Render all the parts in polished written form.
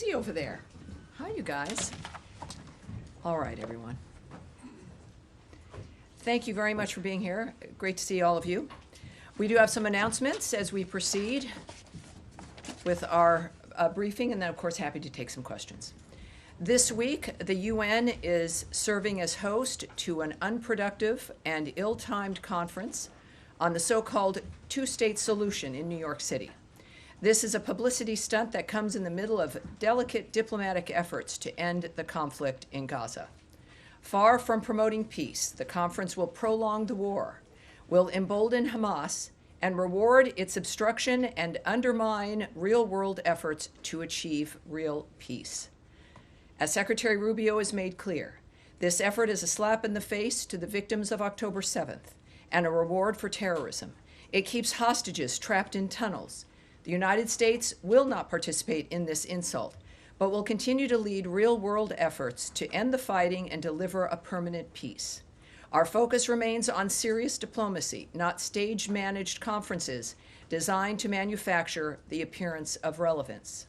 See over there. Hi, you guys. All right, everyone. Thank you very much for being here. Great to see all of you. We do have some announcements as we proceed with our briefing, and then, of course, happy to take some questions. This week, the UN is serving as host to an unproductive and ill-timed conference on the so-called two-state solution in New York City. This is a publicity stunt that comes in the middle of delicate diplomatic efforts to end the conflict in Gaza. Far from promoting peace, the conference will prolong the war, will embolden Hamas, and reward its obstruction and undermine real-world efforts to achieve real peace. As Secretary Rubio has made clear, this effort is a slap in the face to the victims of October 7th and a reward for terrorism. It keeps hostages trapped in tunnels. The United States will not participate in this insult, but will continue to lead real-world efforts to end the fighting and deliver a permanent peace. Our focus remains on serious diplomacy, not stage-managed conferences designed to manufacture the appearance of relevance.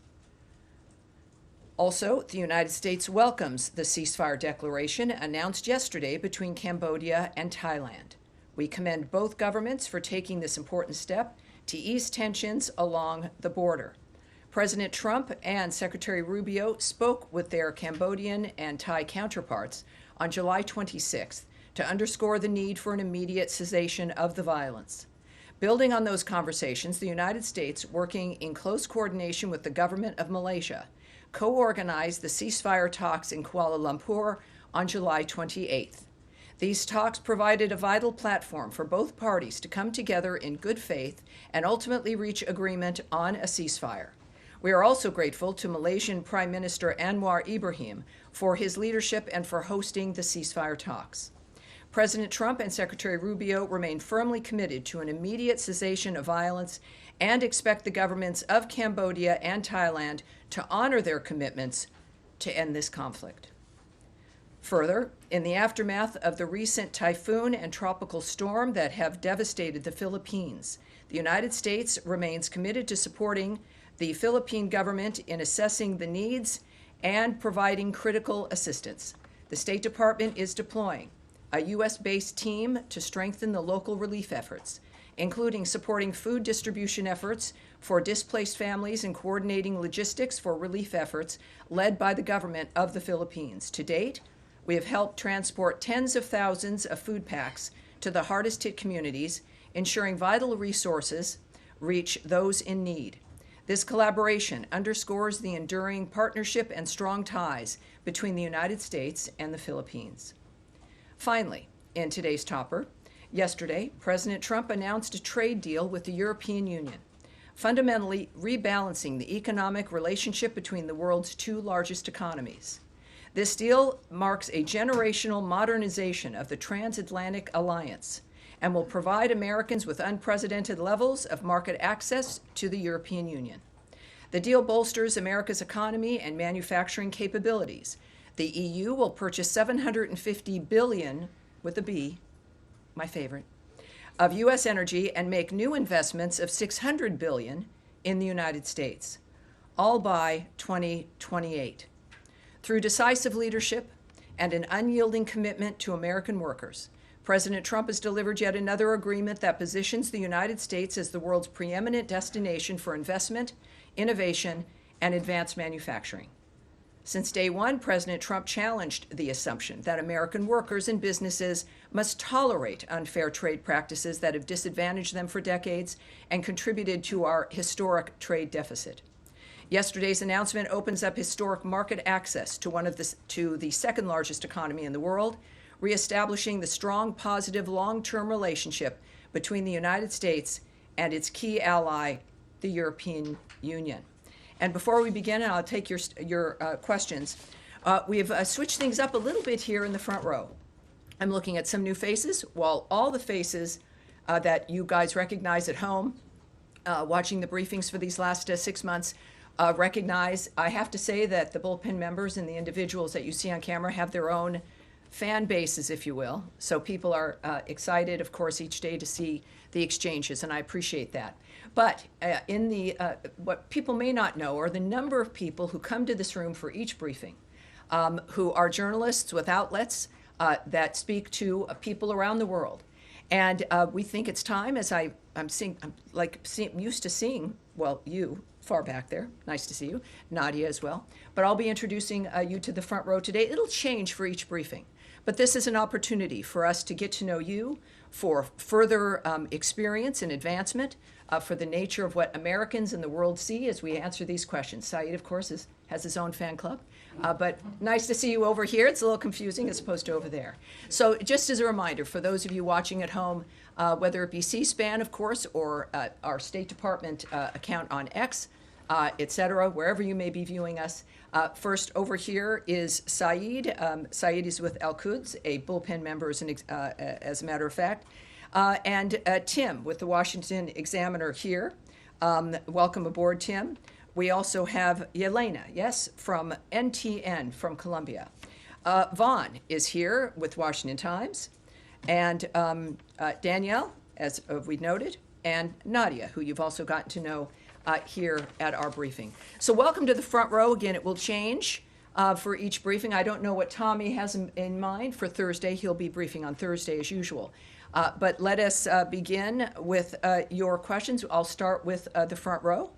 Also, the United States welcomes the ceasefire declaration announced yesterday between Cambodia and Thailand. We commend both governments for taking this important step to ease tensions along the border. President Trump and Secretary Rubio spoke with their Cambodian and Thai counterparts on July 26th to underscore the need for an immediate cessation of the violence. Building on those conversations, the United States, working in close coordination with the government of Malaysia, co-organized the ceasefire talks in Kuala Lumpur on July 28th. These talks provided a vital platform for both parties to come together in good faith and ultimately reach agreement on a ceasefire. We are also grateful to Malaysian Prime Minister Anwar Ibrahim for his leadership and for hosting the ceasefire talks. President Trump and Secretary Rubio remain firmly committed to an immediate cessation of violence and expect the governments of Cambodia and Thailand to honor their commitments to end this conflict. Further, in the aftermath of the recent typhoon and tropical storm that have devastated the Philippines, the United States remains committed to supporting the Philippine government in assessing the needs and providing critical assistance. The State Department is deploying a U.S.-based team to strengthen the local relief efforts, including supporting food distribution efforts for displaced families and coordinating logistics for relief efforts led by the government of the Philippines. To date, we have helped transport tens of thousands of food packs to the hardest-hit communities, ensuring vital resources reach those in need. This collaboration underscores the enduring partnership and strong ties between the United States and the Philippines. Finally, in today's topper, yesterday, President Trump announced a trade deal with the European Union, fundamentally rebalancing the economic relationship between the world's two largest economies. This deal marks a generational modernization of the transatlantic alliance and will provide Americans with unprecedented levels of market access to the European Union. The deal bolsters America's economy and manufacturing capabilities. The EU will purchase $750 billion, with a B, my favorite, of U.S. energy and make new investments of $600 billion in the United States, all by 2028. Through decisive leadership and an unyielding commitment to American workers, President Trump has delivered yet another agreement that positions the United States as the world's preeminent destination for investment, innovation, and advanced manufacturing. Since day one, President Trump challenged the assumption that American workers and businesses must tolerate unfair trade practices that have disadvantaged them for decades and contributed to our historic trade deficit. Yesterday's announcement opens up historic market access to the second largest economy in the world, reestablishing the strong, positive, long-term relationship between the United States and its key ally, the European Union. And before we begin, and I'll take your questions, we've switched things up a little bit here in the front row. I'm looking at some new faces, while all the faces that you guys recognize at home, watching the briefings for these last 6 months, recognize. I have to say that the bullpen members and the individuals that you see on camera have their own fan bases, if you will. So people are excited, of course, each day to see the exchanges, and I appreciate that. But what people may not know are the number of people who come to this room for each briefing, who are journalists with outlets that speak to people around the world. And we think it's time, as I'm used to seeing, well, you far back there, nice to see you, Nadia as well. But I'll be introducing you to the front row today. It'll change for each briefing. But this is an opportunity for us to get to know you, for further experience and advancement, for the nature of what Americans in the world see as we answer these questions. Saeed, of course, has his own fan club. But nice to see you over here. It's a little confusing as opposed to over there. So just as a reminder, for those of you watching at home, whether it be C-SPAN, of course, or our State Department account on X, et cetera, wherever you may be viewing us. First, over here is Saeed. Saeed is with Al-Quds, a bullpen member, as a matter of fact. And Tim with the Washington Examiner here. Welcome aboard, Tim. We also have Yelena, yes, from NTN from Colombia. Vaughn is here with Washington Times. And Danielle, as we noted, and Nadia, who you've also gotten to know here at our briefing. So welcome to the front row. Again, it will change for each briefing. I don't know what Tommy has in mind for Thursday. He'll be briefing on Thursday as usual. But let us begin with your questions. I'll start with the front row.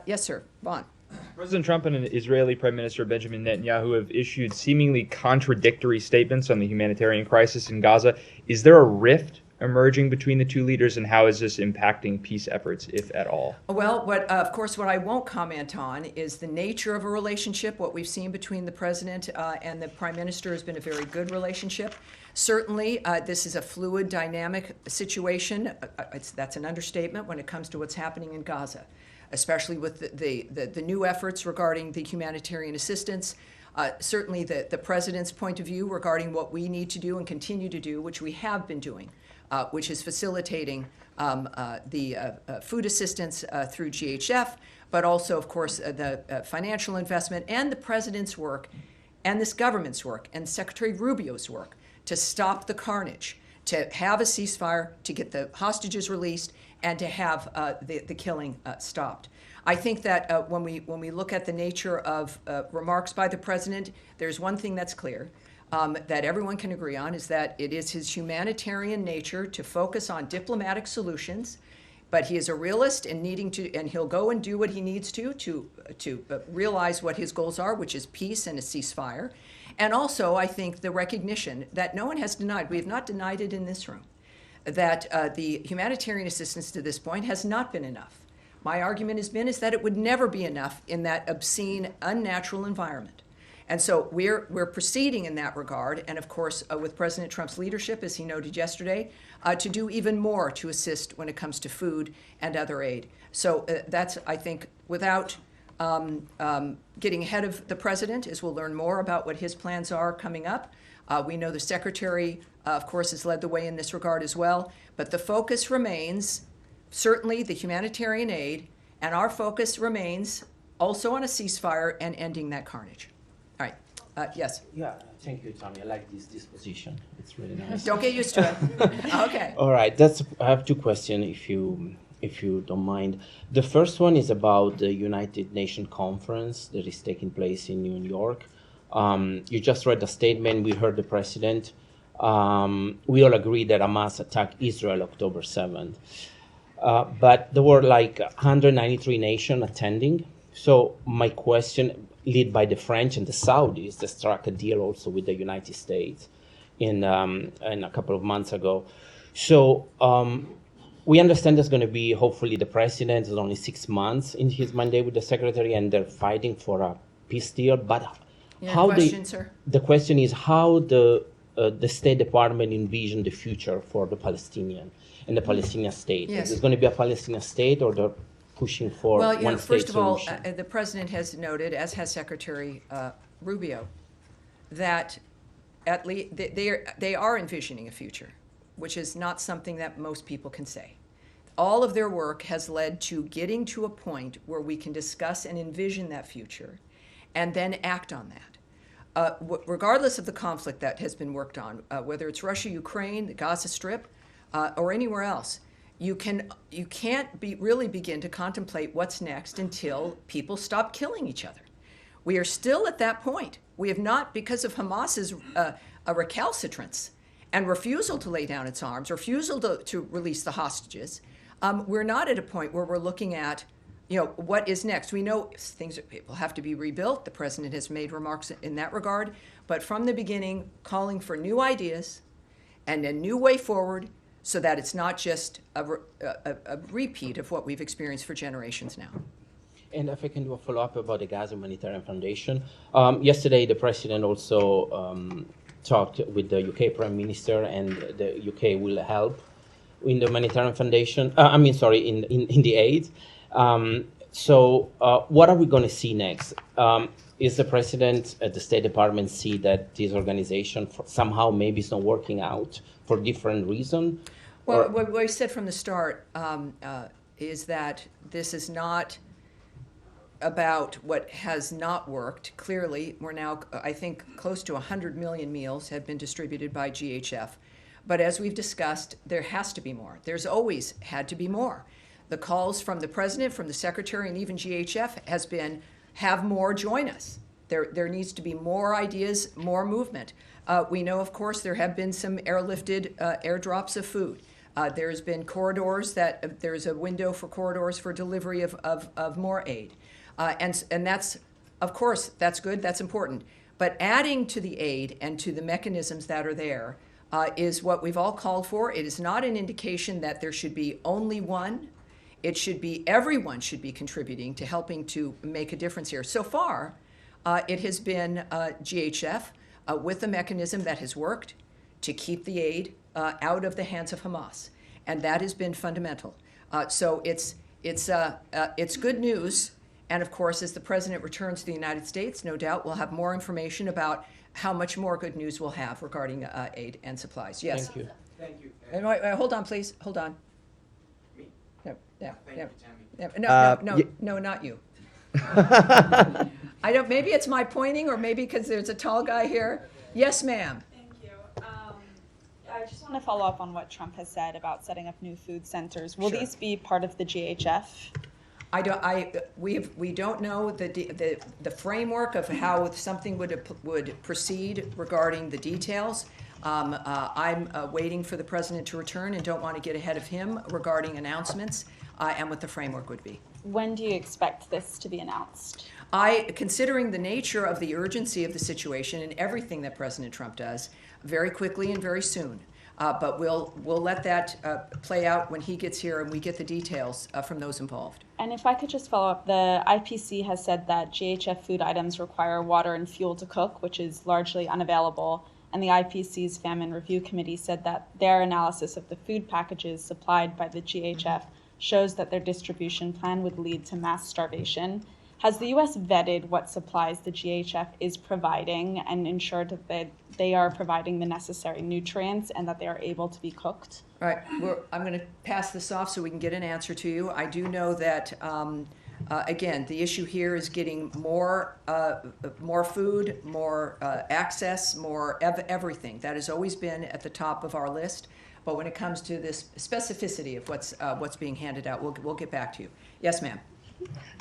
Yes, sir. Vaughn. President Trump and Israeli Prime Minister Benjamin Netanyahu have issued seemingly contradictory statements on the humanitarian crisis in Gaza. Is there a rift emerging between the two leaders, and how is this impacting peace efforts, if at all? Well, of course, what I won't comment on is the nature of a relationship. What we've seen between the president and the prime minister has been a very good relationship. Certainly, this is a fluid, dynamic situation. That's an understatement when it comes to what's happening in Gaza, especially with the new efforts regarding the humanitarian assistance. Certainly, the president's point of view regarding what we need to do and continue to do, which we have been doing, which is facilitating the food assistance through GHF, but also, of course, the financial investment and the president's work and this government's work and Secretary Rubio's work to stop the carnage, to have a ceasefire, to get the hostages released, and to have the killing stopped. I think that when we look at the nature of remarks by the president, there's one thing that's clear. That everyone can agree on is that it is his humanitarian nature to focus on diplomatic solutions, but he is a realist and he'll go and do what he needs to realize what his goals are, which is peace and a ceasefire. And also, I think the recognition that no one has denied, we have not denied it in this room, that the humanitarian assistance to this point has not been enough. My argument is that it would never be enough in that obscene, unnatural environment. And so we're proceeding in that regard, and of course, with President Trump's leadership, as he noted yesterday, to do even more to assist when it comes to food and other aid. So that's, I think, without getting ahead of the president, as we'll learn more about what his plans are coming up. We know the secretary, of course, has led the way in this regard as well. But the focus remains certainly the humanitarian aid, and our focus remains also on a ceasefire and ending that carnage. All right. Yes. Yeah, thank you, Tommy. I like this disposition. It's really nice. Don't get used to it. Okay. All right. I have two questions, if you don't mind. The first one is about the United Nations conference that is taking place in New York. You just read the statement. We heard the president. We all agree that Hamas attacked Israel October 7th. But there were like 193 nations attending. So my question, led by the French and the Saudis, that struck a deal also with the United States in a couple of months ago. So we understand there's going to be, hopefully, the president is only 6 months in his mandate with the secretary, and they're fighting for a peace deal. But the question is how the State Department envision the future for the Palestinian and the Palestinian state. Yes. Is there going to be a Palestinian state, or they're pushing for one state first of all, solution? the president has noted, as has Secretary Rubio, that at least they are envisioning a future, which is not something that most people can say. All of their work has led to getting to a point where we can discuss and envision that future and then act on that. Regardless of the conflict that has been worked on, whether it's Russia, Ukraine, the Gaza Strip, or anywhere else, you can't really begin to contemplate what's next until people stop killing each other. We are still at that point. We have not, because of Hamas's a recalcitrance and refusal to lay down its arms, refusal to release the hostages. We're not at a point where we're looking at, what is next. We know things will have to be rebuilt. The president has made remarks in that regard. But from the beginning, calling for new ideas and a new way forward so that it's not just a repeat of what we've experienced for generations now. And if I can do a follow-up about the Gaza Humanitarian Foundation. Yesterday, the president also talked with the UK Prime Minister, and the UK will help in the Humanitarian Foundation. In the aid. So what are we going to see next? Is the president at the State Department see that this organization somehow maybe is not working out for different reason? Well, what we said from the start is that this is not about what has not worked. Clearly, we're now, I think, close to 100 million meals have been distributed by GHF. But as we've discussed, there has to be more. There's always had to be more. The calls from the president, from the secretary, and even GHF has been, have more, join us. There needs to be more ideas, more movement. We know, of course, there have been some airlifted airdrops of food. There's been corridors there's a window for corridors for delivery of more aid. And that's, of course, that's good, that's important. But adding to the aid and to the mechanisms that are there is what we've all called for. It is not an indication that there should be only one. It should be, everyone should be contributing to helping to make a difference here. So far, it has been GHF with a mechanism that has worked to keep the aid out of the hands of Hamas. And that has been fundamental. So it's good news. And of course, as the president returns to the United States, no doubt we'll have more information about how much more good news we'll have regarding aid and supplies. Yes. Thank you. Thank you. And wait, hold on, please. Hold on. Me? No, yeah, Thank yeah. you, Tammy. No, not you. I don't. Maybe it's my pointing, or maybe because there's a tall guy here. Yes, ma'am. Thank you. I just want to follow up on what Trump has said about setting up new food centers. Will Sure. these be part of the GHF? We don't know the framework of how something would proceed regarding the details. I'm waiting for the president to return and don't want to get ahead of him regarding announcements and what the framework would be. When do you expect this to be announced? Considering the nature of the urgency of the situation and everything that President Trump does, very quickly and very soon. But we'll let that play out when he gets here and we get the details from those involved. And if I could just follow up, the IPC has said that GHF food items require water and fuel to cook, which is largely unavailable. And the IPC's Famine Review Committee said that their analysis of the food packages supplied by the GHF shows that their distribution plan would lead to mass starvation. Has the U.S. vetted what supplies the GHF is providing and ensured that they are providing the necessary nutrients and that they are able to be cooked? All right, I'm going to pass this off so we can get an answer to you. I do know that, again, the issue here is getting more food, more access, more everything. That has always been at the top of our list. But when it comes to this specificity of what's being handed out, we'll get back to you. Yes, ma'am.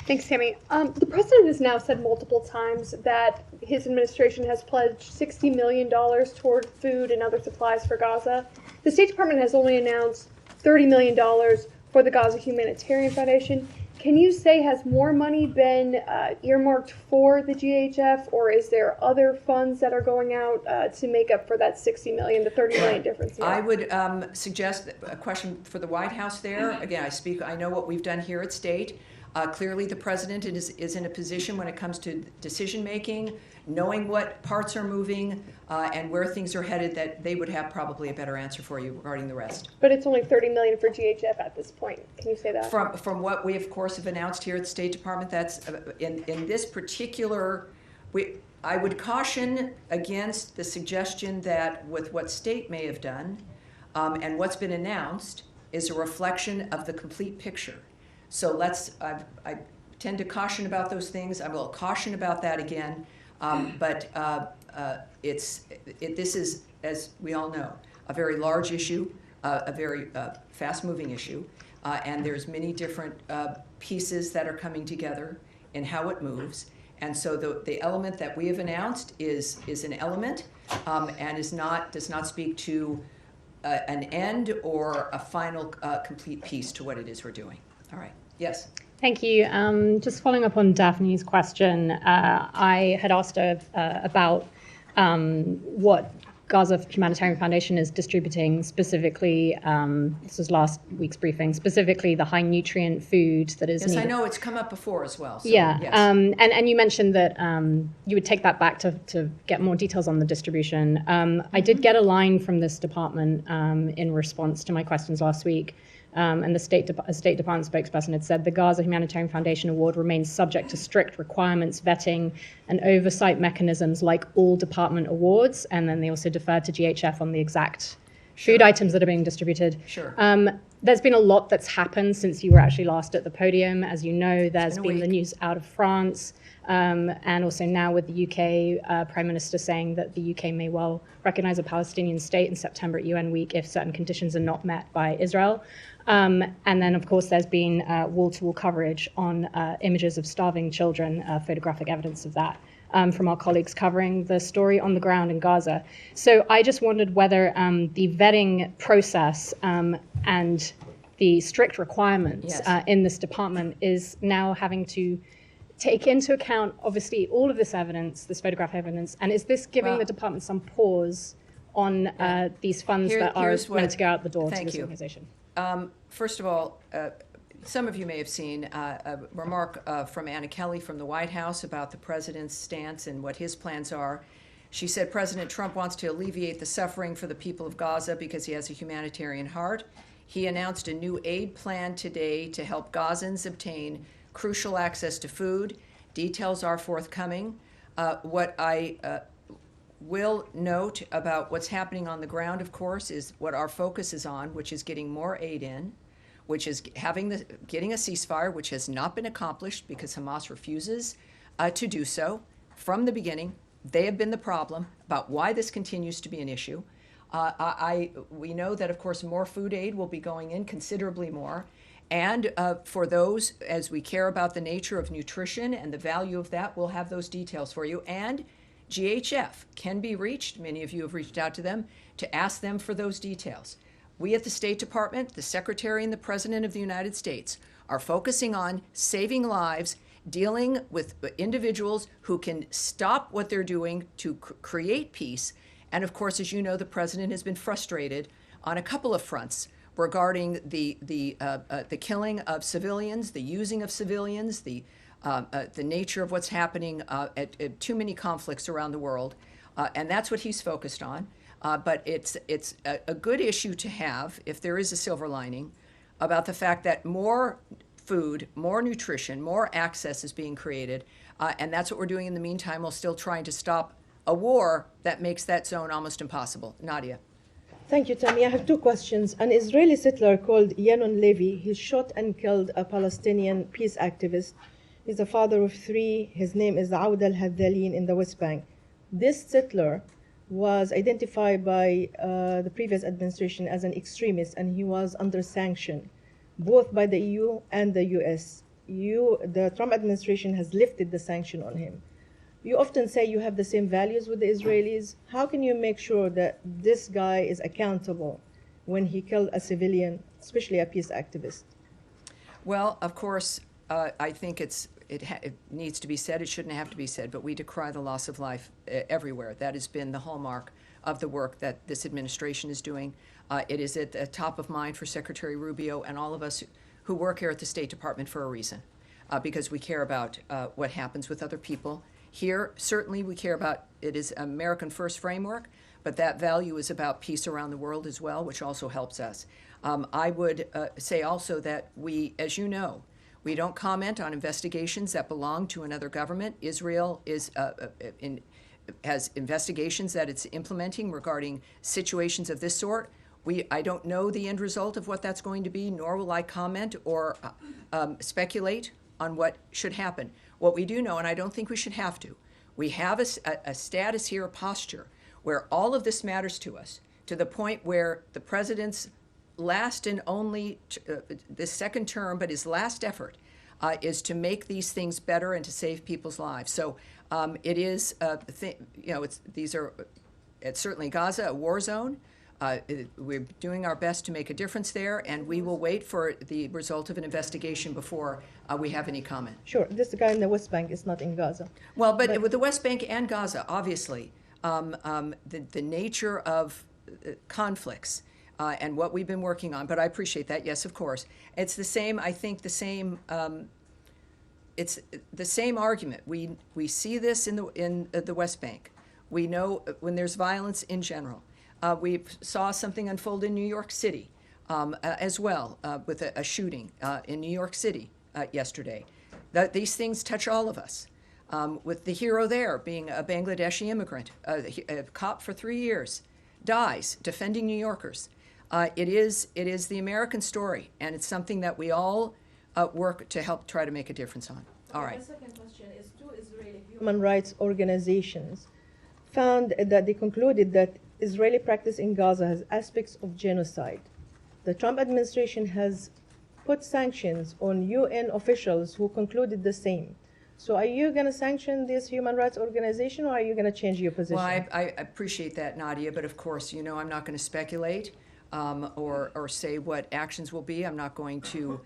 Thanks, Tammy. The president has now said multiple times that his administration has pledged $60 million toward food and other supplies for Gaza. The State Department has only announced $30 million for the Gaza Humanitarian Foundation. Can you say, has more money been earmarked for the GHF, or is there other funds that are going out to make up for that $60 million, the $30 million difference? I would suggest a question for the White House there. Again, I know what we've done here at State. Clearly, the president is in a position when it comes to decision-making, knowing what parts are moving and where things are headed, that they would have probably a better answer for you regarding the rest. But it's only $30 million for GHF at this point. Can you say that? From what we, of course, have announced here at the State Department, that's in this particular, I would caution against the suggestion that with what State may have done and what's been announced is a reflection of the complete picture. So I tend to caution about those things. I will caution about that again. But this is, as we all know, a very large issue. a very fast-moving issue, and there's many different pieces that are coming together in how it moves. And so the element that we have announced is an element and does not speak to an end or a final complete piece to what it is we're doing. All right. Yes. Thank you. Just following up on Daphne's question, I had asked her about what Gaza Humanitarian Foundation is distributing specifically, this was last week's briefing, specifically the high nutrient food that is needed. Yes, I know it's come up before as well. So, yeah, yes. and you mentioned that you would take that back to get more details on the distribution. I did get a line from this department in response to my questions last week. And the State Department spokesperson had said the Gaza Humanitarian Foundation Award remains subject to strict requirements, vetting, and oversight mechanisms like all department awards. And then they also deferred to GHF on the exact food items that are being distributed. Sure. There's been a lot that's happened since you were actually last at the podium. As you know, there's been the news out of France, and also now with the UK Prime Minister saying that the UK may well recognize a Palestinian state in September at UN Week if certain conditions are not met by Israel. And then, of course, there's been wall-to-wall coverage on images of starving children, photographic evidence of that, from our colleagues covering the story on the ground in Gaza. So I just wondered whether the vetting process and the strict requirements in this department is now having to take into account, obviously, all of this evidence, this photograph evidence, and is this giving the department some pause on these funds that are meant to go out the door to this organization? First of all, some of you may have seen a remark from Anna Kelly from the White House about the president's stance and what his plans are. She said President Trump wants to alleviate the suffering for the people of Gaza because he has a humanitarian heart. He announced a new aid plan today to help Gazans obtain crucial access to food. Details are forthcoming. What I will note about what's happening on the ground, of course, is what our focus is on, which is getting more aid in, which is getting a ceasefire, which has not been accomplished because Hamas refuses to do so. From the beginning, they have been the problem about why this continues to be an issue. We know that, of course, more food aid will be going in, considerably more. And for those, as we care about the nature of nutrition and the value of that, we'll have those details for you. And GHF can be reached, many of you have reached out to them, to ask them for those details. We at the State Department, the Secretary and the President of the United States are focusing on saving lives, dealing with individuals who can stop what they're doing to create peace. And of course, as you know, the President has been frustrated on a couple of fronts regarding the killing of civilians, the using of civilians, the nature of what's happening at too many conflicts around the world, and that's what he's focused on. But it's a good issue to have, if there is a silver lining, about the fact that more food, more nutrition, more access is being created, and that's what we're doing in the meantime while still trying to stop a war that makes that zone almost impossible. Nadia. Thank you, Tammy. I have two questions. An Israeli settler called Yanon Levy, he shot and killed a Palestinian peace activist. He's a father of three. His name is Aoud al-Hadalin in the West Bank. This settler was identified by the previous administration as an extremist, and he was under sanction, both by the EU and the US. The Trump administration has lifted the sanction on him. You often say you have the same values with the Israelis. How can you make sure that this guy is accountable when he killed a civilian, especially a peace activist? Well, of course, I think it needs to be said. It shouldn't have to be said, but we decry the loss of life everywhere. That has been the hallmark of the work that this administration is doing. It is at the top of mind for Secretary Rubio and all of us who work here at the State Department for a reason, because we care about what happens with other people. Here, certainly we care about, it is American First framework, but that value is about peace around the world as well, which also helps us. I would say also that we, as you know, we don't comment on investigations that belong to another government. Israel has investigations that it's implementing regarding situations of this sort. I don't know the end result of what that's going to be, nor will I comment or speculate on what should happen. What we do know, and I don't think we should have to, we have a status here, a posture, where all of this matters to us, to the point where the president's last and only, this second term, but his last effort is to make these things better and to save people's lives. So it is, it's certainly Gaza, a war zone. We're doing our best to make a difference there, and we will wait for the result of an investigation before we have any comment. Sure, this guy in the West Bank is not in Gaza. Well, but with the West Bank and Gaza, obviously, the nature of conflicts and what we've been working on, but I appreciate that, yes, of course. It's the same, I think, it's the same argument. We see this in the West Bank. We know when there's violence in general. We saw something unfold in New York City as well with a shooting in New York City yesterday. These things touch all of us. With the hero there being a Bangladeshi immigrant, a cop for 3 years, dies defending New Yorkers. It is the American story, and it's something that we all work to help try to make a difference on. All right. The second question is, two Israeli human rights organizations found that they concluded that Israeli practice in Gaza has aspects of genocide. The Trump administration has put sanctions on UN officials who concluded the same. So are you going to sanction this human rights organization, or are you going to change your position? Well, I appreciate that, Nadia, but of course, I'm not going to speculate or say what actions will be. I'm not going to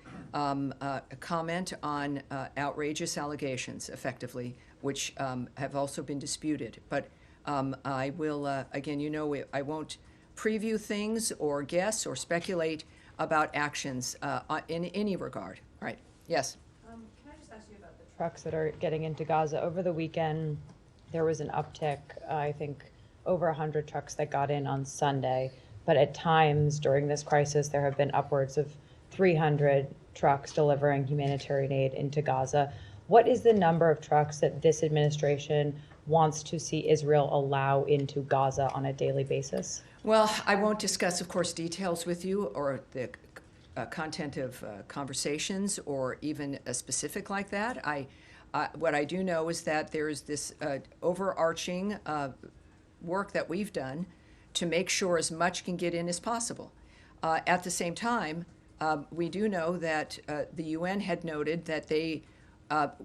comment on outrageous allegations, effectively, which have also been disputed. But I will, again, I won't preview things or guess or speculate about actions in any regard. All right. Yes. Can I just ask you about the trucks that are getting into Gaza? Over the weekend, there was an uptick, I think, over 100 trucks that got in on Sunday. But at times during this crisis, there have been upwards of 300 trucks delivering humanitarian aid into Gaza. What is the number of trucks that this administration wants to see Israel allow into Gaza on a daily basis? Well, I won't discuss, of course, details with you or the content of conversations or even a specific like that. What I do know is that there's this overarching work that we've done to make sure as much can get in as possible. At the same time, we do know that the UN had noted that they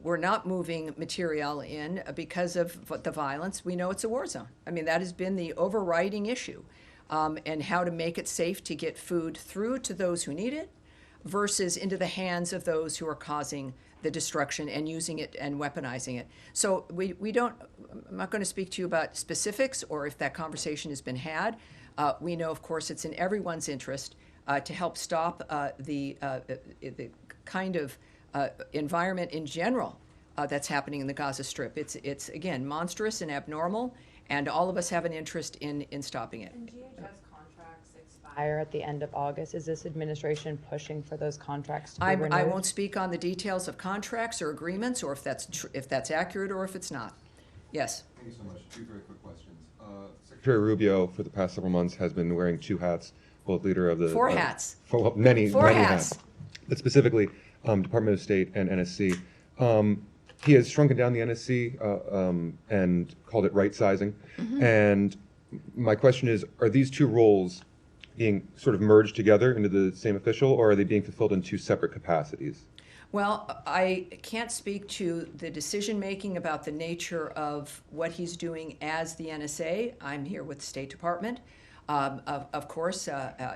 were not moving material in because of the violence. We know it's a war zone. I mean, that has been the overriding issue, and how to make it safe to get food through to those who need it versus into the hands of those who are causing the destruction and using it and weaponizing it. So I'm not going to speak to you about specifics or if that conversation has been had. We know, of course, it's in everyone's interest to help stop the kind of environment in general that's happening in the Gaza Strip. It's again, monstrous and abnormal, and all of us have an interest in stopping it. And DHS contracts expire at the end of August. Is this administration pushing for those contracts to be renewed? I won't speak on the details of contracts or agreements, or if that's accurate or if it's not. Yes. Thank you so much. Two very quick questions. Secretary Rubio, for the past several months, has been wearing two hats, both leader of the... Four hats. Many hats. But specifically, Department of State and NSC. He has shrunken down the NSC and called it right-sizing. Mm-hmm. And my question is, are these two roles being sort of merged together into the same official, or are they being fulfilled in two separate capacities? Well, I can't speak to the decision-making about the nature of what he's doing as the NSA. I'm here with the State Department. Of course,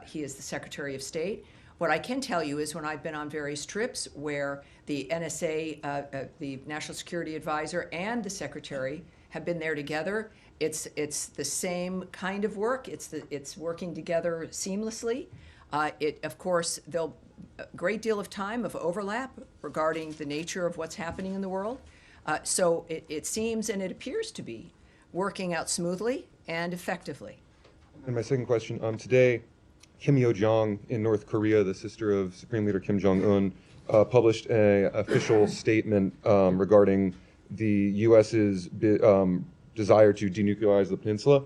he is the Secretary of State. What I can tell you is when I've been on various trips where the NSA, the National Security Advisor, and the Secretary have been there together, it's the same kind of work. It's working together seamlessly. Of course, there'll a great deal of time of overlap regarding the nature of what's happening in the world. So it seems and it appears to be working out smoothly and effectively. And my second question, today, Kim Yo-jong in North Korea, the sister of Supreme Leader Kim Jong-un, published an official statement regarding the U.S.'s desire to denuclearize the peninsula.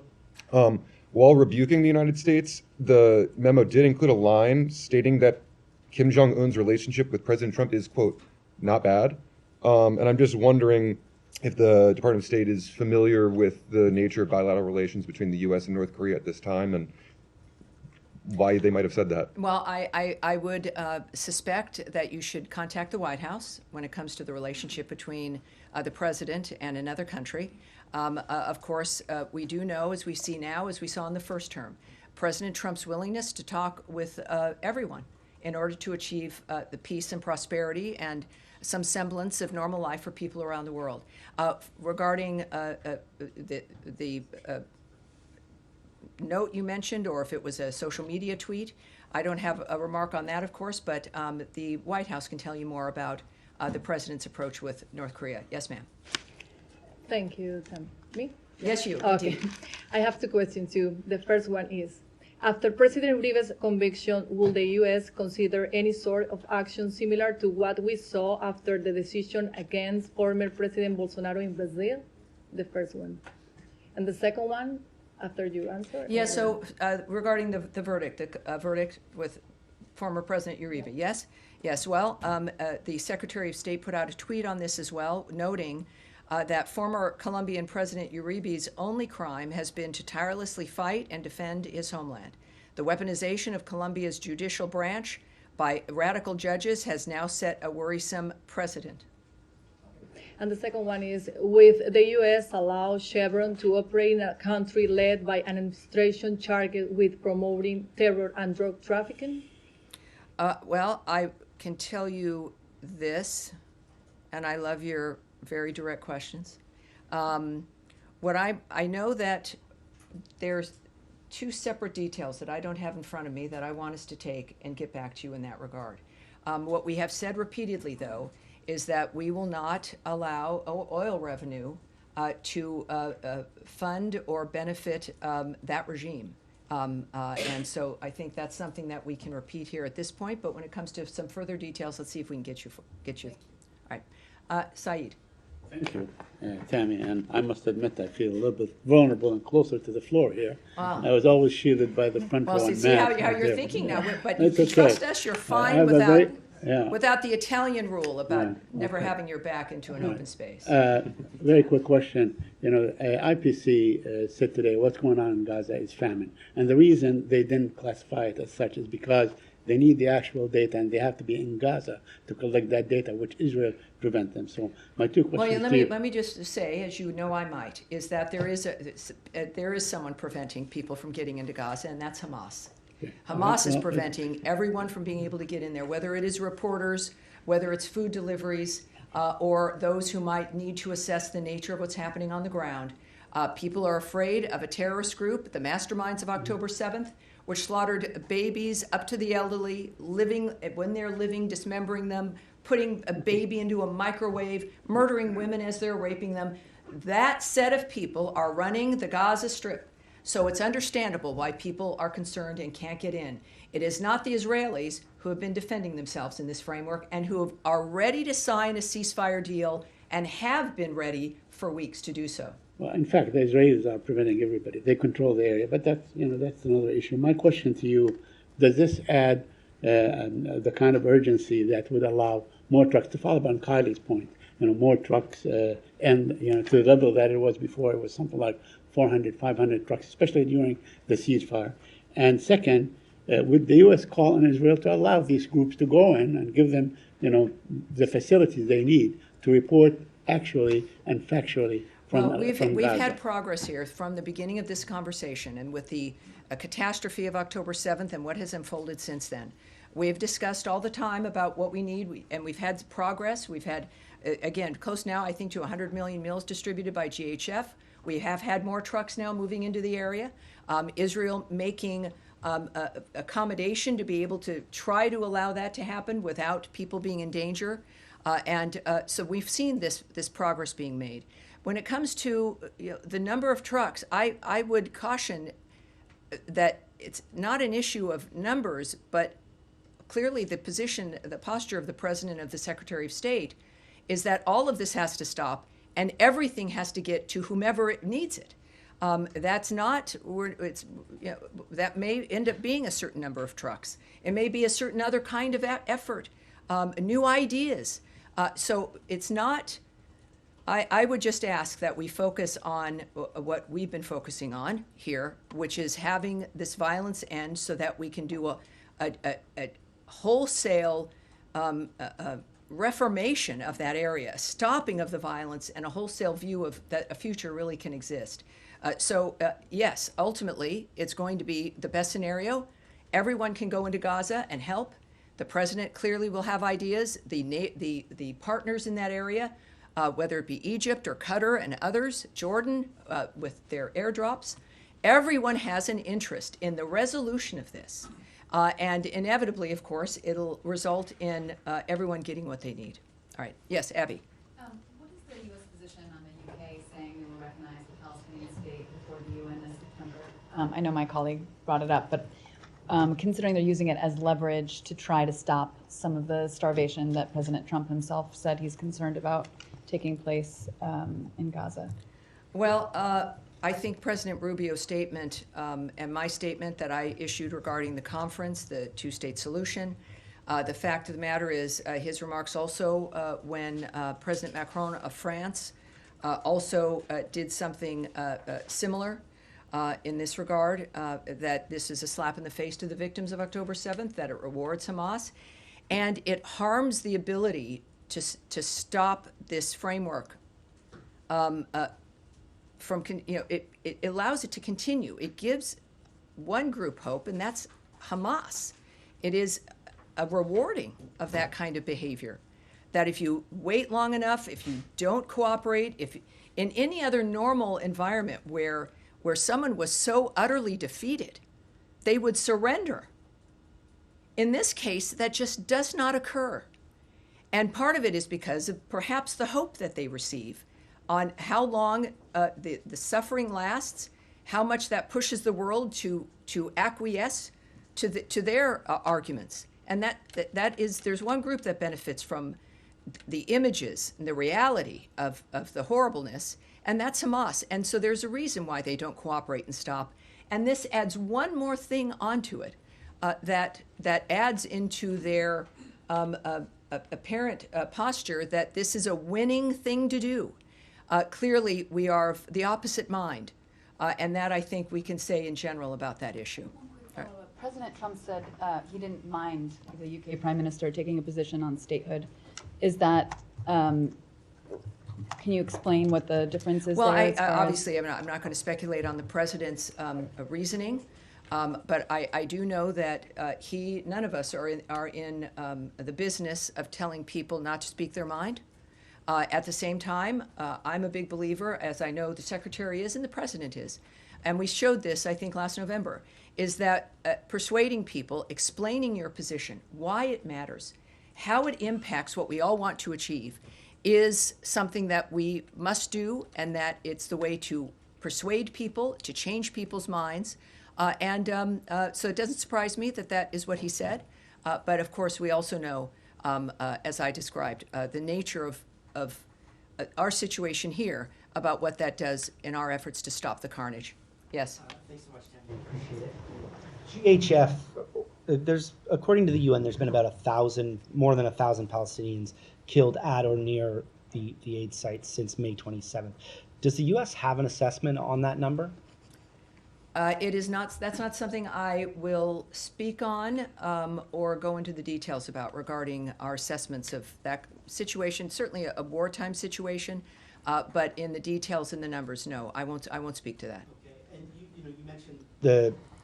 While rebuking the United States, the memo did include a line stating that Kim Jong-un's relationship with President Trump is, quote, not bad. And I'm just wondering if the Department of State is familiar with the nature of bilateral relations between the U.S. and North Korea at this time, and why they might have said that? Well, I would suspect that you should contact the White House when it comes to the relationship between the president and another country. Of course, we do know, as we see now, as we saw in the first term, President Trump's willingness to talk with everyone in order to achieve the peace and prosperity and some semblance of normal life for people around the world. Regarding the note you mentioned, or if it was a social media tweet, I don't have a remark on that, of course, but the White House can tell you more about the president's approach with North Korea. Yes, ma'am. Thank you, Tam. Me? Yes, you. Okay. I have two questions too. The first one is, after President Uribe's conviction, will the U.S. consider any sort of action similar to what we saw after the decision against former President Bolsonaro in Brazil? The first one. And the second one, after you answer? Yeah, so regarding the verdict, the verdict with former President Uribe, yes? Yes, well, the Secretary of State put out a tweet on this as well, noting that former Colombian President Uribe's only crime has been to tirelessly fight and defend his homeland. The weaponization of Colombia's judicial branch by radical judges has now set a worrisome precedent. And the second one is, with the U.S. allow Chevron to operate in a country led by an administration charged with promoting terror and drug trafficking? Well, I can tell you this, and I love your very direct questions. What I know that there's two separate details that I don't have in front of me that I want us to take and get back to you in that regard. What we have said repeatedly, though, is that we will not allow oil revenue to fund or benefit that regime. And so I think that's something that we can repeat here at this point. But when it comes to some further details, let's see if we can get you. All right, Saeed. Thank you, Tammy. And I must admit, I feel a little bit vulnerable and closer to the floor here. Wow. I was always shielded by the front row. Well, and see how Matt you're there. thinking now, but you It's can okay. trust us. You're I fine have a without very- yeah. without the Italian rule about Yeah, never okay. having your back into an open space. Very quick question. You know, IPC said today what's going on in Gaza is famine. And the reason they didn't classify it as such is because they need the actual data and they have to be in Gaza to collect that data, which Israel prevent them. So my two questions Well, to you. let me just say, as you know I might, is that there is someone preventing people from getting into Gaza, and that's Hamas. Okay. Hamas is Well, preventing everyone from being able to get in there, whether it is reporters, whether it's food deliveries, or those who might need to assess the nature of what's happening on the ground. People are afraid of a terrorist group, the masterminds of October 7th, which slaughtered babies up to the elderly, when they're living, dismembering them, putting a baby into a microwave, murdering women as they're raping them. That set of people are running the Gaza Strip. So it's understandable why people are concerned and can't get in. It is not the Israelis who have been defending themselves in this framework and who are ready to sign a ceasefire deal and have been ready for weeks to do so. Well, in fact, the Israelis are preventing everybody. They control the area, but that's another issue. My question to you: does this add the kind of urgency that would allow more trucks? To follow up on Kylie's point, more trucks, and to the level that it was before, it was something like 400, 500 trucks, especially during the ceasefire. And second, would the U.S. call on Israel to allow these groups to go in and give them, the facilities they need to report actually and factually? We've had progress here from the beginning of this conversation, and with the catastrophe of October 7th and what has unfolded since then. We've discussed all the time about what we need, and we've had progress. We've had, again, close now, I think, to 100 million meals distributed by GHF. We have had more trucks now moving into the area. Israel making accommodation to be able to try to allow that to happen without people being in danger. So we've seen this progress being made. When it comes to the number of trucks, I would caution that it's not an issue of numbers, but clearly the posture of the President and of the Secretary of State is that all of this has to stop and everything has to get to whomever it needs it. That may end up being a certain number of trucks. It may be a certain other kind of effort, new ideas. So it's not I would just ask that we focus on what we've been focusing on here, which is having this violence end so that we can do a wholesale reformation of that area, stopping of the violence, and a wholesale view of that a future really can exist. Yes, ultimately, it's going to be the best scenario. Everyone can go into Gaza and help. The president clearly will have ideas. The partners in that area, whether it be Egypt or Qatar and others, Jordan with their airdrops, everyone has an interest in the resolution of this. And inevitably, of course, it'll result in everyone getting what they need. All right. Yes, Abby. What is the U.S. position on the UK saying they will recognize the Palestinian state before the UN this September? I know my colleague brought it up, but considering they're using it as leverage to try to stop some of the starvation that President Trump himself said he's concerned about taking place in Gaza? Well, I think President Rubio's statement and my statement that I issued regarding the conference, the two-state solution, the fact of the matter is his remarks also when President Macron of France also did something similar in this regard, that this is a slap in the face to the victims of October 7th, that it rewards Hamas, and it harms the ability to stop this framework from, it allows it to continue. It gives one group hope, and that's Hamas. It is a rewarding of that kind of behavior, that if you wait long enough, if you don't cooperate, if in any other normal environment where someone was so utterly defeated, they would surrender. In this case, that just does not occur. And part of it is because of perhaps the hope that they receive on how long the suffering lasts, how much that pushes the world to acquiesce to their arguments. And that is, there's one group that benefits from the images and the reality of the horribleness, and that's Hamas. And so there's a reason why they don't cooperate and stop. And this adds one more thing onto it that adds into their apparent posture that this is a winning thing to do. Clearly, we are of the opposite mind, and that I think we can say in general about that issue. President Trump said he didn't mind the UK Prime Minister taking a position on statehood. Is that, can you explain what the difference is well, there? Obviously, I'm not going to speculate on the president's reasoning, but I do know that none of us are in the business of telling people not to speak their mind. At the same time, I'm a big believer, as I know the Secretary is and the President is, and we showed this, I think, last November, is that persuading people, explaining your position, why it matters, how it impacts what we all want to achieve, is something that we must do, and that it's the way to persuade people, to change people's minds. So it doesn't surprise me that that is what he said. But of course, we also know, as I described, the nature of our situation here, about what that does in our efforts to stop the carnage. Yes? Thanks so much, Tammy. Appreciate it. GHF, according to the UN, there's been about more than 1,000 Palestinians killed at or near the aid sites since May 27th. Does the U.S. have an assessment on that number? It is not. That's not something I will speak on or go into the details about regarding our assessments of that situation. Certainly a wartime situation, but in the details and the numbers, no, I won't speak to that. Okay. And you mentioned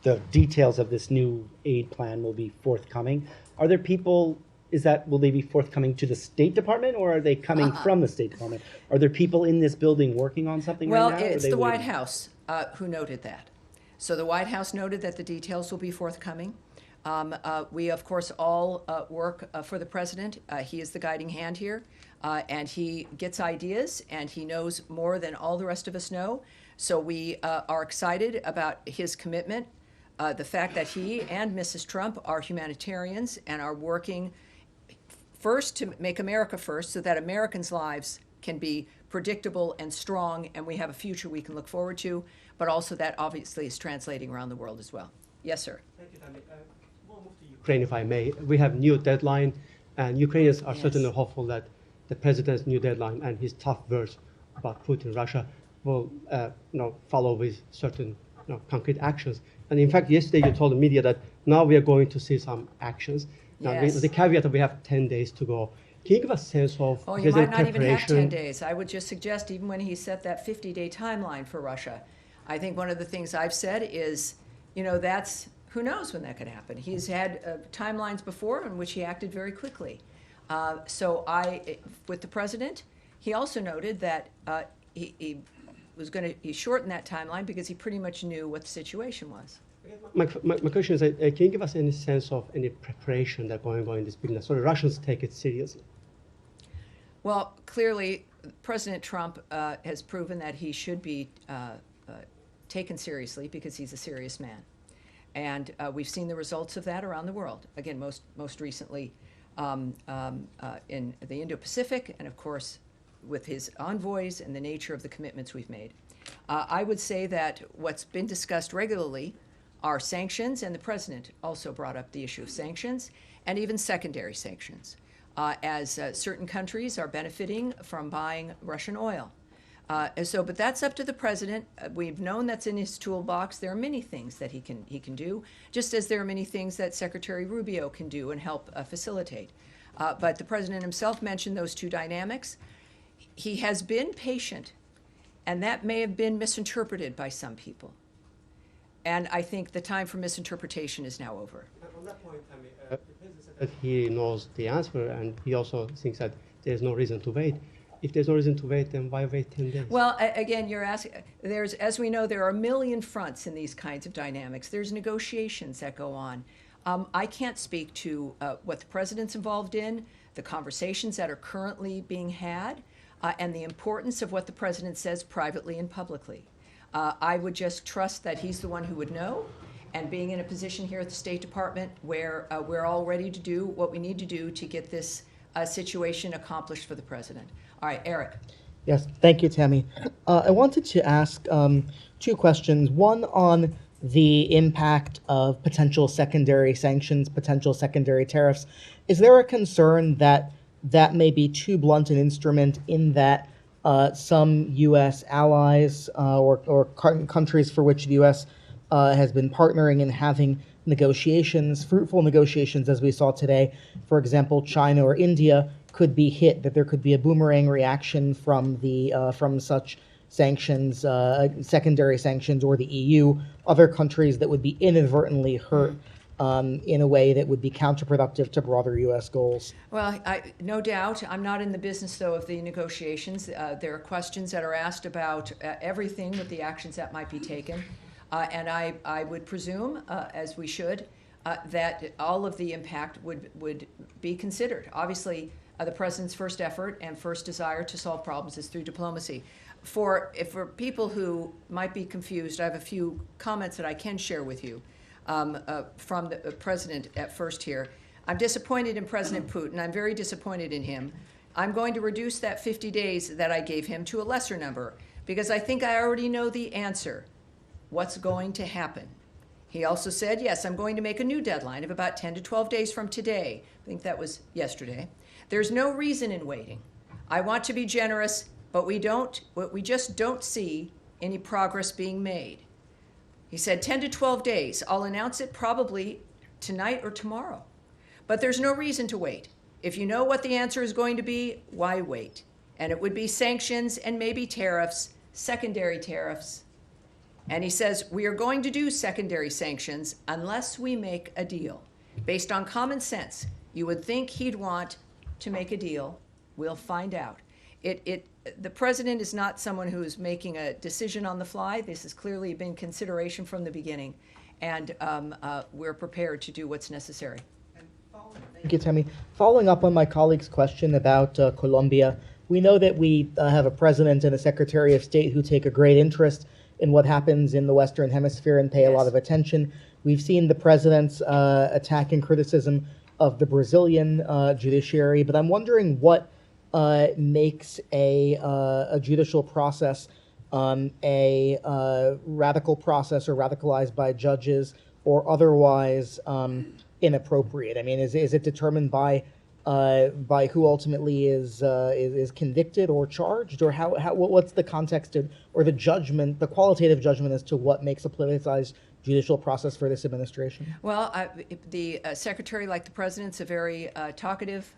the details of this new aid plan will be forthcoming. Are there people? Will they be forthcoming to the State Department, or are they coming from the State Department? Are there people in this building working on something right now? Well, it's the White House who noted that. So the White House noted that the details will be forthcoming. We, of course, all work for the president. He is the guiding hand here, and he gets ideas, and he knows more than all the rest of us know. So we are excited about his commitment, the fact that he and Mrs. Trump are humanitarians and are working first to make America first, so that Americans' lives can be predictable and strong, and we have a future we can look forward to, but also that obviously is translating around the world as well. Yes, sir. Thank you, Tammy. We'll move to Ukraine, if I may. We have new deadline, and Ukrainians are certainly hopeful that the president's new deadline and his tough words about Putin, Russia will follow with certain concrete actions. And in fact, yesterday you told the media that now we are going to see some actions. Now, Yes. with the caveat that we have 10 days to go. Can you give a sense of Oh, you there's might a not even have 10 preparation? days. I would just suggest, even when he set that 50-day timeline for Russia, I think one of the things I've said is, that's, who knows when that could happen. He's had timelines before in which he acted very quickly. With the president, he also noted that he shortened that timeline because he pretty much knew what the situation was. My question is, can you give us any sense of any preparation that going on in this business so the Russians take it seriously? Well, clearly, President Trump has proven that he should be taken seriously because he's a serious man. And we've seen the results of that around the world. Again, most recently in the Indo-Pacific, and of course, with his envoys and the nature of the commitments we've made. I would say that what's been discussed regularly are sanctions, and the president also brought up the issue of sanctions, and even secondary sanctions, as certain countries are benefiting from buying Russian oil. But that's up to the president. We've known that's in his toolbox. There are many things that he can do, just as there are many things that Secretary Rubio can do and help facilitate. But the president himself mentioned those two dynamics. He has been patient, and that may have been misinterpreted by some people. And I think the time for misinterpretation is now over. On that point, the president said that he knows the answer, and he also thinks that there's no reason to wait. If there's no reason to wait, then why wait 10 days? Well, again, you're asking, as we know, there are a million fronts in these kinds of dynamics. There's negotiations that go on. I can't speak to what the president's involved in, the conversations that are currently being had, and the importance of what the president says privately and publicly. I would just trust that he's the one who would know, and being in a position here at the State Department where we're all ready to do what we need to do to get this situation accomplished for the president. All right, Eric. Yes, thank you, Tammy. I wanted to ask two questions. One on the impact of potential secondary sanctions, potential secondary tariffs. Is there a concern that that may be too blunt an instrument in that some U.S. allies or countries for which the U.S. Has been partnering and having negotiations, fruitful negotiations, as we saw today, for example, China or India, could be hit, that there could be a boomerang reaction from such sanctions, secondary sanctions, or the EU, other countries that would be inadvertently hurt in a way that would be counterproductive to broader U.S. goals? Well, no doubt. I'm not in the business, though, of the negotiations. There are questions that are asked about everything with the actions that might be taken. And I would presume, as we should, that all of the impact would be considered. Obviously, the president's first effort and first desire to solve problems is through diplomacy. For people who might be confused, I have a few comments that I can share with you from the president at first here. I'm disappointed in President Putin. I'm very disappointed in him. I'm going to reduce that 50 days that I gave him to a lesser number because I think I already know the answer. What's going to happen? He also said, yes, I'm going to make a new deadline of about 10 to 12 days from today. I think that was yesterday. There's no reason in waiting. I want to be generous, but we just don't see any progress being made. He said 10 to 12 days. I'll announce it probably tonight or tomorrow. But there's no reason to wait. If you know what the answer is going to be, why wait? And it would be sanctions and maybe tariffs, secondary tariffs. And he says, we are going to do secondary sanctions unless we make a deal. Based on common sense, you would think he'd want to make a deal. We'll find out. The president is not someone who is making a decision on the fly. This has clearly been consideration from the beginning, and we're prepared to do what's necessary. Thank you, Tammy. Following up on my colleague's question about Colombia, we know that we have a president and a secretary of state who take a great interest in what happens in the Western Hemisphere and pay a lot of attention. We've seen the president's attack and criticism of the Brazilian judiciary, but I'm wondering what makes a judicial process a radical process or radicalized by judges or otherwise inappropriate. I mean, is it determined by by who ultimately is convicted or charged, or what's the context or the judgment, the qualitative judgment as to what makes a politicized judicial process for this administration? Well, the secretary, like the president's, a very talkative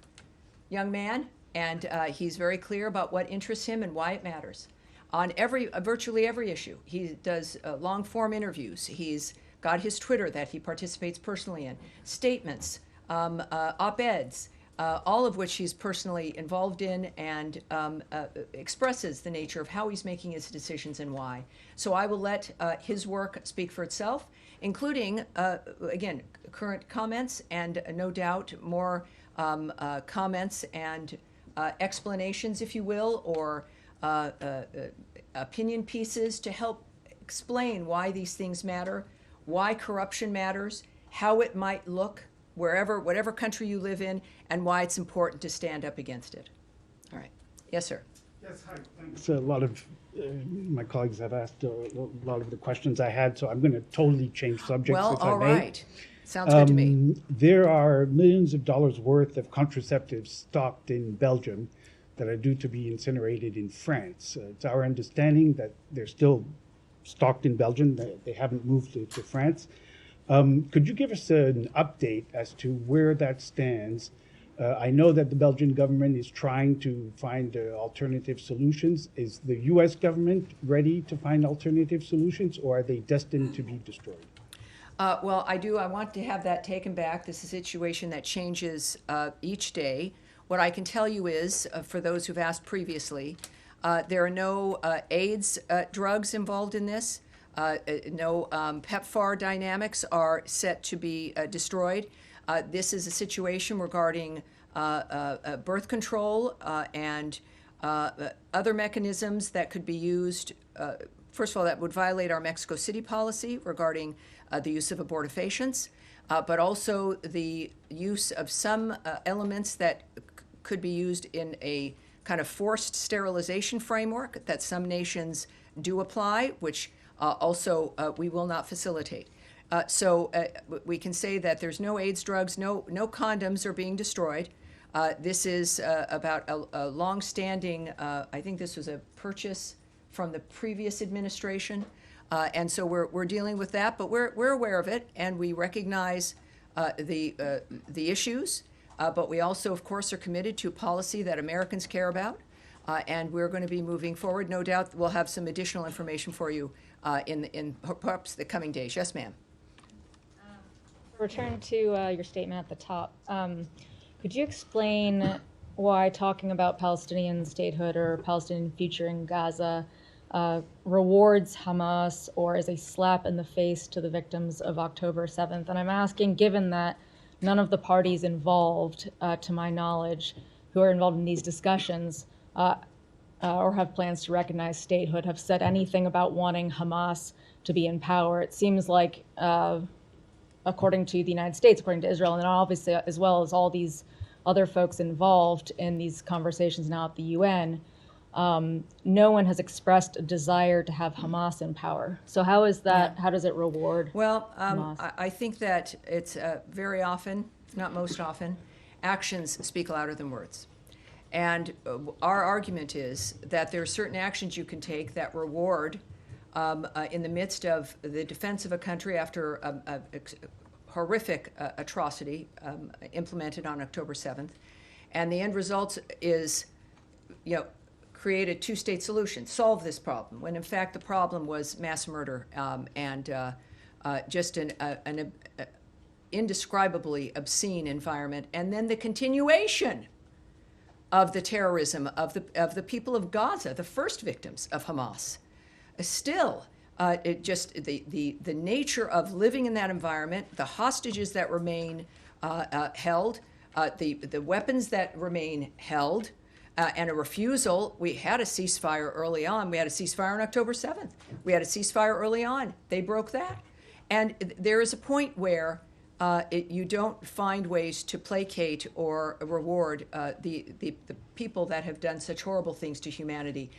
young man, and he's very clear about what interests him and why it matters. On virtually every issue, he does long-form interviews. He's got his Twitter that he participates personally in, statements, op-eds, all of which he's personally involved in, and expresses the nature of how he's making his decisions and why. So I will let his work speak for itself, including, again, current comments and no doubt more comments and explanations, if you will, or opinion pieces to help explain why these things matter, why corruption matters, how it might look whatever country you live in, and why it's important to stand up against it. All right. Yes, sir. Yes, hi. Thanks. A lot of my colleagues have asked a lot of the questions I had, so I'm going to totally change subjects. Well, if I all may. right. Sounds good to me. There are millions of dollars worth of contraceptives stocked in Belgium that are due to be incinerated in France. It's our understanding that they're still stocked in Belgium. They haven't moved to France. Could you give us an update as to where that stands? I know that the Belgian government is trying to find alternative solutions. Is the U.S. government ready to find alternative solutions, or are they destined to be destroyed? Well, I want to have that taken back. This is a situation that changes each day. What I can tell you is, for those who've asked previously, there are no AIDS drugs involved in this. No PEPFAR dynamics are set to be destroyed. This is a situation regarding birth control and other mechanisms that could be used. First of all, that would violate our Mexico City policy regarding the use of abortifacients, but also the use of some elements that could be used in a kind of forced sterilization framework that some nations do apply, which also we will not facilitate. So we can say that there's no AIDS drugs, no condoms are being destroyed. This is about a long-standing, I think this was a purchase from the previous administration, and so we're dealing with that, but we're aware of it, and we recognize the issues, but we also, of course, are committed to a policy that Americans care about, and we're going to be moving forward. No doubt we'll have some additional information for you in perhaps the coming days. Yes, ma'am. Return to your statement at the top. Could you explain why talking about Palestinian statehood or Palestinian future in Gaza rewards Hamas or is a slap in the face to the victims of October 7th? And I'm asking, given that none of the parties involved, to my knowledge, who are involved in these discussions or have plans to recognize statehood, have said anything about wanting Hamas to be in power. It seems like, according to the United States, according to Israel, and obviously as well as all these other folks involved in these conversations now at the UN, no one has expressed a desire to have Hamas in power. So how is that? Yeah. How does it reward Hamas? I think that it's very often, if not most often, actions speak louder than words. And our argument is that there are certain actions you can take that reward in the midst of the defense of a country after a horrific atrocity implemented on October 7th. And the end result is, create a two-state solution, solve this problem, when in fact the problem was mass murder and just an indescribably obscene environment. And then the continuation of the terrorism of the people of Gaza, the first victims of Hamas. Still, the nature of living in that environment, the hostages that remain held, the weapons that remain held, and a refusal. We had a ceasefire early on. We had a ceasefire on October 7th. We had a ceasefire early on. They broke that. And there is a point where you don't find ways to placate or reward the people that have done such horrible things to humanity.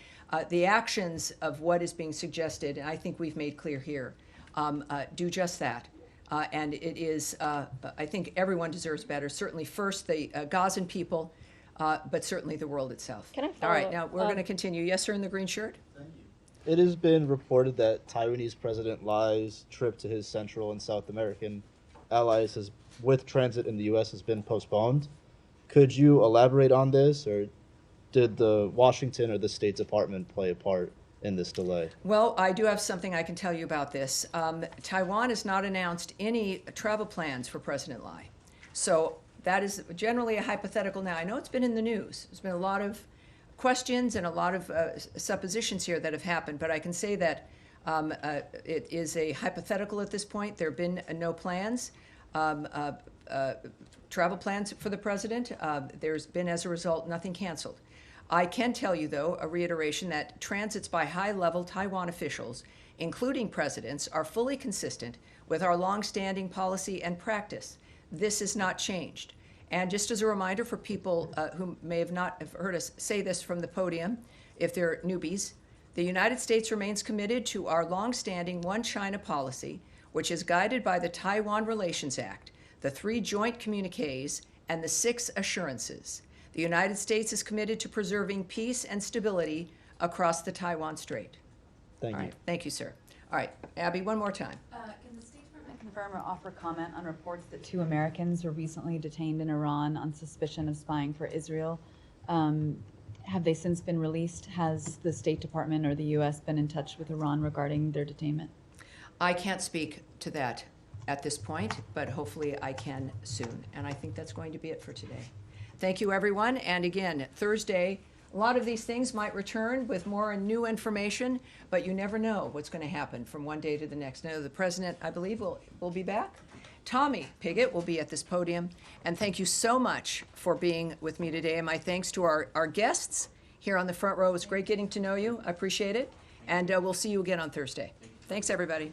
The actions of what is being suggested, and I think we've made clear here, do just that. And it is, I think everyone deserves better. Certainly first the Gazan people, but certainly the world itself. Can I All follow right, up? now we're going to continue. Yes, sir, in the green shirt? It has been reported that Taiwanese President Lai's trip to his Central and South American allies with transit in the U.S. has been postponed. Could you elaborate on this, or did the Washington or the State Department play a part in this delay? Well, I do have something I can tell you about this. Taiwan has not announced any travel plans for President Lai. So that is generally a hypothetical now. I know it's been in the news. There's been a lot of questions and a lot of suppositions here that have happened, but I can say that it is a hypothetical at this point. There have been no plans, travel plans for the president. There's been, as a result, nothing canceled. I can tell you, though, a reiteration that transits by high-level Taiwan officials, including presidents, are fully consistent with our longstanding policy and practice. This has not changed. And just as a reminder for people who may have not heard us say this from the podium, if they're newbies, the United States remains committed to our longstanding One China policy, which is guided by the Taiwan Relations Act, the 3 joint communiques, and the 6 assurances. The United States is committed to preserving peace and stability across the Taiwan Strait. Thank All you. right, thank you, sir. All right, Abby, one more time. Can the State Department confirm or offer comment on reports that 2 Americans were recently detained in Iran on suspicion of spying for Israel? Have they since been released? Has the State Department or the U.S. been in touch with Iran regarding their detainment? I can't speak to that at this point, but hopefully I can soon. And I think that's going to be it for today. Thank you, everyone. And again, Thursday, a lot of these things might return with more new information, but you never know what's going to happen from one day to the next. Now, the president, I believe, will be back. Tommy Pigott will be at this podium. And thank you so much for being with me today. And my thanks to our guests here on the front row. It was great getting to know you. I appreciate it. And we'll see you again on Thursday. Thanks, everybody.